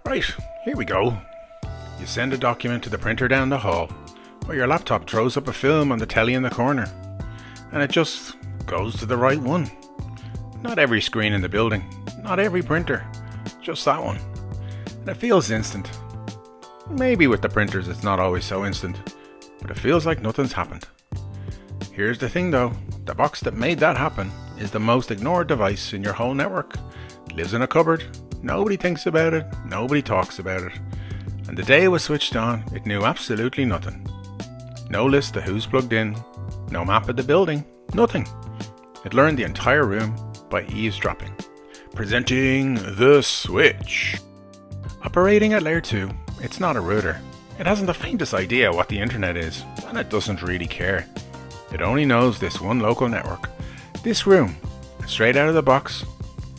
Right, here we go. You send a document to the printer down the hall, or your laptop throws up a film on the telly in the corner, and it just goes to the right one. Not every screen in the building, not every printer, just that one. And it feels instant. Maybe with the printers it's not always so instant, but it feels like nothing's happened. Here's the thing though, the box that made that happen is the most ignored device in your whole network. It lives in a cupboard, nobody thinks about it, nobody talks about it. And the day it was switched on, it knew absolutely nothing. No list of who's plugged in, no map of the building, nothing. It learned the entire room by eavesdropping. Presenting the switch. Operating at layer 2, it's not a router. It hasn't the faintest idea what the internet is, and it doesn't really care. It only knows this one local network, this room, and straight out of the box,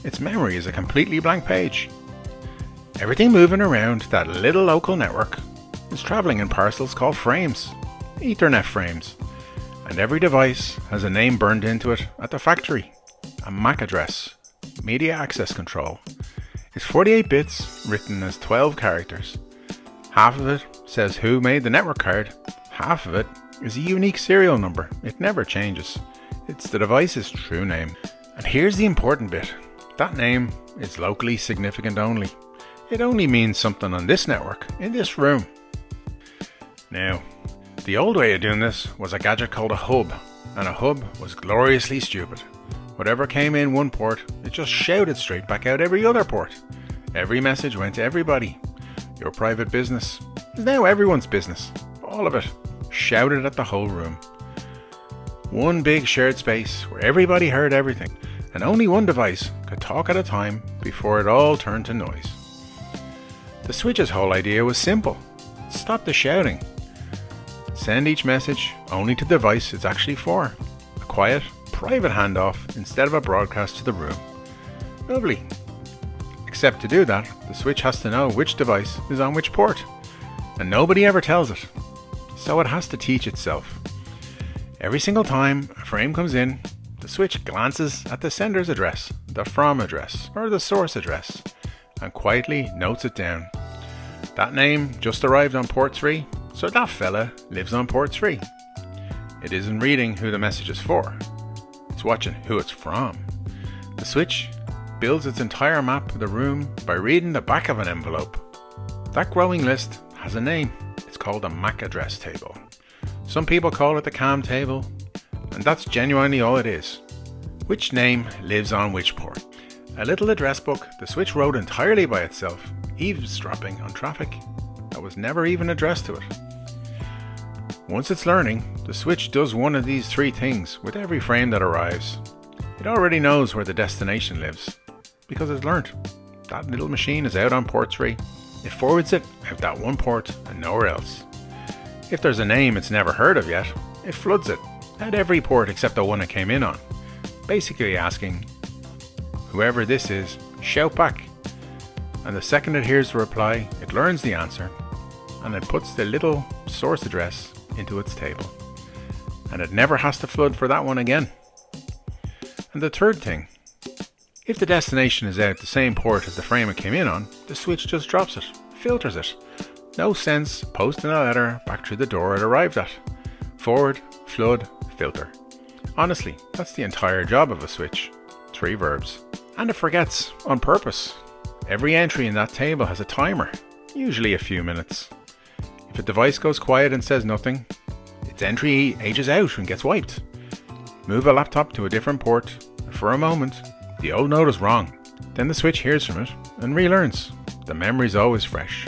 its memory is a completely blank page. Everything moving around that little local network is travelling in parcels called frames, Ethernet frames, and every device has a name burned into it at the factory, a MAC address, media access control. It's 48 bits written as 12 characters. Half of it says who made the network card, half of it is a unique serial number. It never changes. It's the device's true name. And here's the important bit. That name is locally significant only. It only means something on this network, in this room. Now, the old way of doing this was a gadget called a hub, and a hub was gloriously stupid. Whatever came in one port, it just shouted straight back out every other port. Every message went to everybody. Your private business is now everyone's business. All of it. Shouted at the whole room. One big shared space where everybody heard everything, and only one device could talk at a time before it all turned to noise. The switch's whole idea was simple. Stop the shouting. Send each message only to the device it's actually for. A quiet, private handoff instead of a broadcast to the room. Lovely. Except to do that, the switch has to know which device is on which port, and nobody ever tells it. So it has to teach itself. Every single time a frame comes in, the switch glances at the sender's address, the from address, or the source address, and quietly notes it down. That name just arrived on port 3, so that fella lives on port 3. It isn't reading who the message is for, it's watching who it's from. The switch builds its entire map of the room by reading the back of an envelope. That growing list has a name. It's called a MAC address table. Some people call it the CAM table, and that's genuinely all it is. Which name lives on which port? A little address book the switch wrote entirely by itself, eavesdropping on traffic that was never even addressed to it. Once it's learning, the switch does one of these three things with every frame that arrives. It already knows where the destination lives, because it's learnt. That little machine is out on port 3. It forwards it out that one port and nowhere else. If there's a name it's never heard of yet, it floods it at every port except the one it came in on, basically asking, whoever this is, shout back. And the second it hears the reply, it learns the answer, and it puts the little source address into its table. And it never has to flood for that one again. And the third thing, if the destination is out the same port as the frame it came in on, the switch just drops it, filters it. No sense posting a letter back through the door it arrived at. Forward, flood, filter. Honestly, that's the entire job of a switch. 3 verbs. And it forgets, on purpose. Every entry in that table has a timer, usually a few minutes. If a device goes quiet and says nothing, its entry ages out and gets wiped. Move a laptop to a different port, and for a moment, the old node is wrong. Then the switch hears from it and relearns. The memory's always fresh.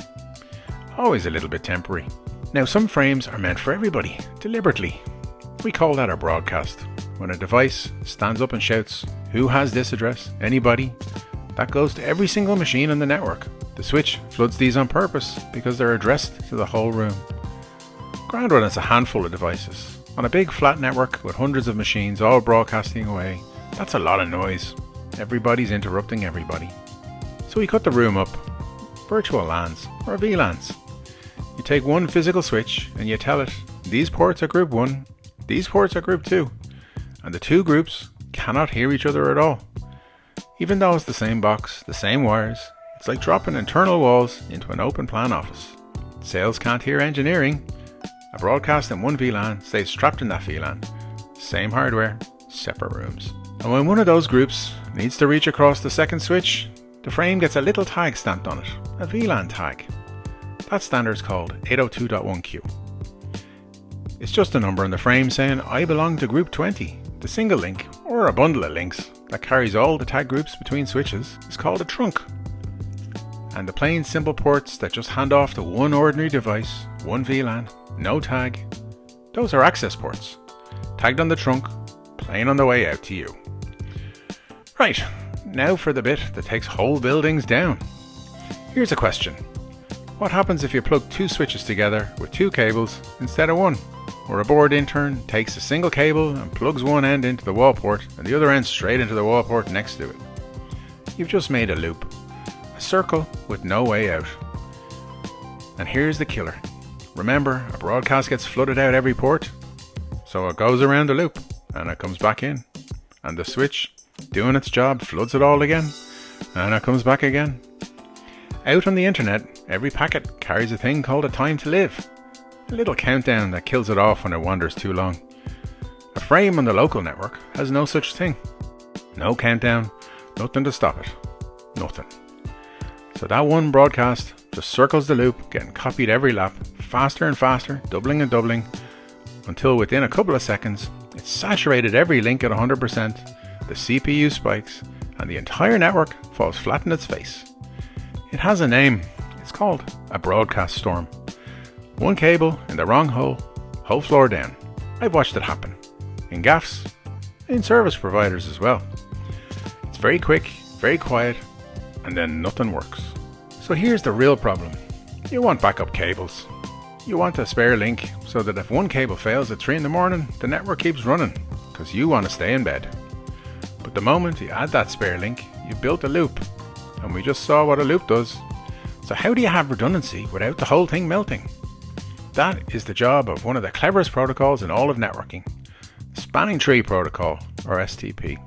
Always a little bit temporary. Now some frames are meant for everybody, deliberately. We call that a broadcast. When a device stands up and shouts, who has this address? Anybody? That goes to every single machine in the network. The switch floods these on purpose because they're addressed to the whole room. Grand when it's a handful of devices. On a big flat network with hundreds of machines all broadcasting away, that's a lot of noise. Everybody's interrupting everybody. So we cut the room up. Virtual LANs, or VLANs. You take one physical switch and you tell it, these ports are group 1, these ports are group 2, and the two groups cannot hear each other at all. Even though it's the same box, the same wires, It's like dropping internal walls into an open plan office. Sales can't hear engineering. A broadcast in one VLAN stays trapped in that VLAN. Same hardware, separate rooms. And when one of those groups needs to reach across the second switch, the frame gets a little tag stamped on it, a VLAN tag. That standard is called 802.1q. It's just a number in the frame saying I belong to group 20. The single link, or a bundle of links, that carries all the tag groups between switches is called a trunk. And the plain simple ports that just hand off to one ordinary device, one VLAN, no tag, those are access ports, tagged on the trunk, plain on the way out to you. Right, now for the bit that takes whole buildings down. Here's a question. What happens if you plug two switches together with two cables instead of one? Or a bored intern takes a single cable and plugs one end into the wall port and the other end straight into the wall port next to it. You've just made a loop, a circle with no way out. And here's the killer. Remember, a broadcast gets flooded out every port, so it goes around the loop and it comes back in. And the switch, doing its job, floods it all again and it comes back again. Out on the internet, every packet carries a thing called a time to live. A little countdown that kills it off when it wanders too long. A frame on the local network has no such thing. No countdown, nothing to stop it. Nothing. So that one broadcast just circles the loop, getting copied every lap, faster and faster, doubling and doubling, until within a couple of seconds, it's saturated every link at 100%, the CPU spikes, and the entire network falls flat in its face. It has a name. It's called a broadcast storm. One cable in the wrong hole, whole floor down. I've watched it happen. In gaffs, in service providers as well. It's very quick, very quiet, and then nothing works. So here's the real problem. You want backup cables. You want a spare link so that if one cable fails at 3 in the morning, the network keeps running, because you want to stay in bed. But the moment you add that spare link, you've built a loop. And we just saw what a loop does. So how do you have redundancy without the whole thing melting? That is the job of one of the cleverest protocols in all of networking, the Spanning Tree Protocol, or STP.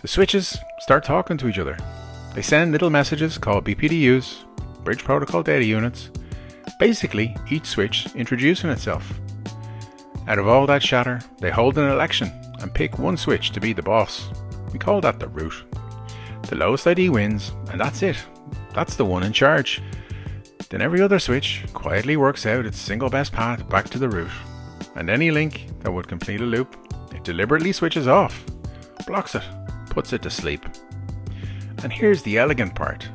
The switches start talking to each other. They send little messages called BPDUs, Bridge Protocol Data Units, basically each switch introducing itself. Out of all that chatter, they hold an election and pick one switch to be the boss. We call that the root. The lowest ID wins, and that's it. That's the one in charge. Then every other switch quietly works out its single best path back to the root. And any link that would complete a loop, it deliberately switches off, blocks it, puts it to sleep. And here's the elegant part.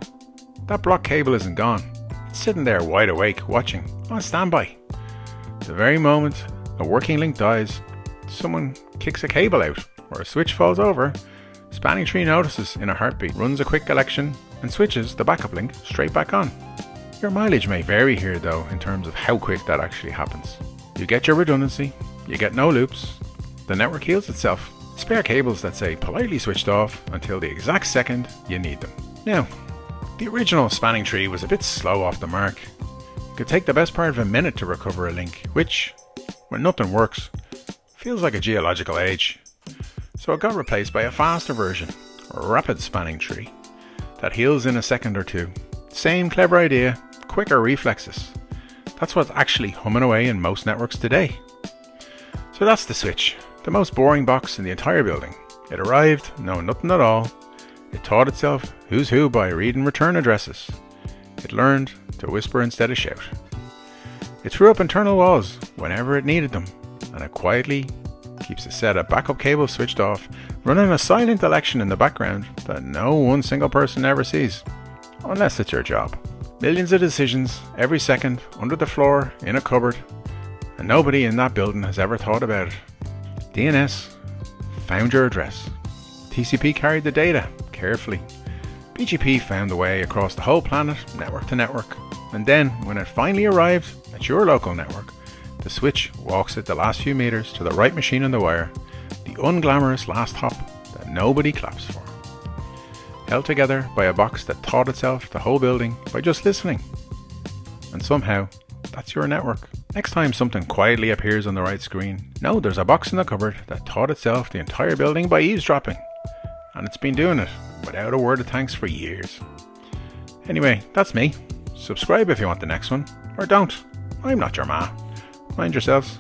That block cable isn't gone. It's sitting there wide awake, watching, on standby. The very moment a working link dies, someone kicks a cable out, or a switch falls over, Spanning Tree notices in a heartbeat, runs a quick election, and switches the backup link straight back on. Your mileage may vary here though in terms of how quick that actually happens. You get your redundancy, you get no loops, the network heals itself. Spare cables that say politely switched off until the exact second you need them. Now, the original Spanning Tree was a bit slow off the mark. It could take the best part of a minute to recover a link, which, when nothing works, feels like a geological age. So it got replaced by a faster version, a rapid Spanning Tree, that heals in a second or two. Same clever idea, quicker reflexes. That's what's actually humming away in most networks today. So that's the switch, the most boring box in the entire building. It arrived, knowing nothing at all. It taught itself who's who by reading return addresses. It learned to whisper instead of shout. It threw up internal walls whenever it needed them, and it quietly keeps a set of backup cables switched off, running a silent election in the background that no one single person ever sees, unless it's your job. Millions of decisions every second, under the floor, in a cupboard, and nobody in that building has ever thought about it. DNS found your address. TCP carried the data carefully. BGP found the way across the whole planet, network to network, and then when it finally arrived at your local network, the switch walks it the last few meters to the right machine on the wire, the unglamorous last hop that nobody claps for. Held together by a box that taught itself the whole building by just listening. And somehow, that's your network. Next time something quietly appears on the right screen, know there's a box in the cupboard that taught itself the entire building by eavesdropping. And it's been doing it without a word of thanks for years. Anyway, that's me. Subscribe if you want the next one, or don't. I'm not your ma. Mind yourselves.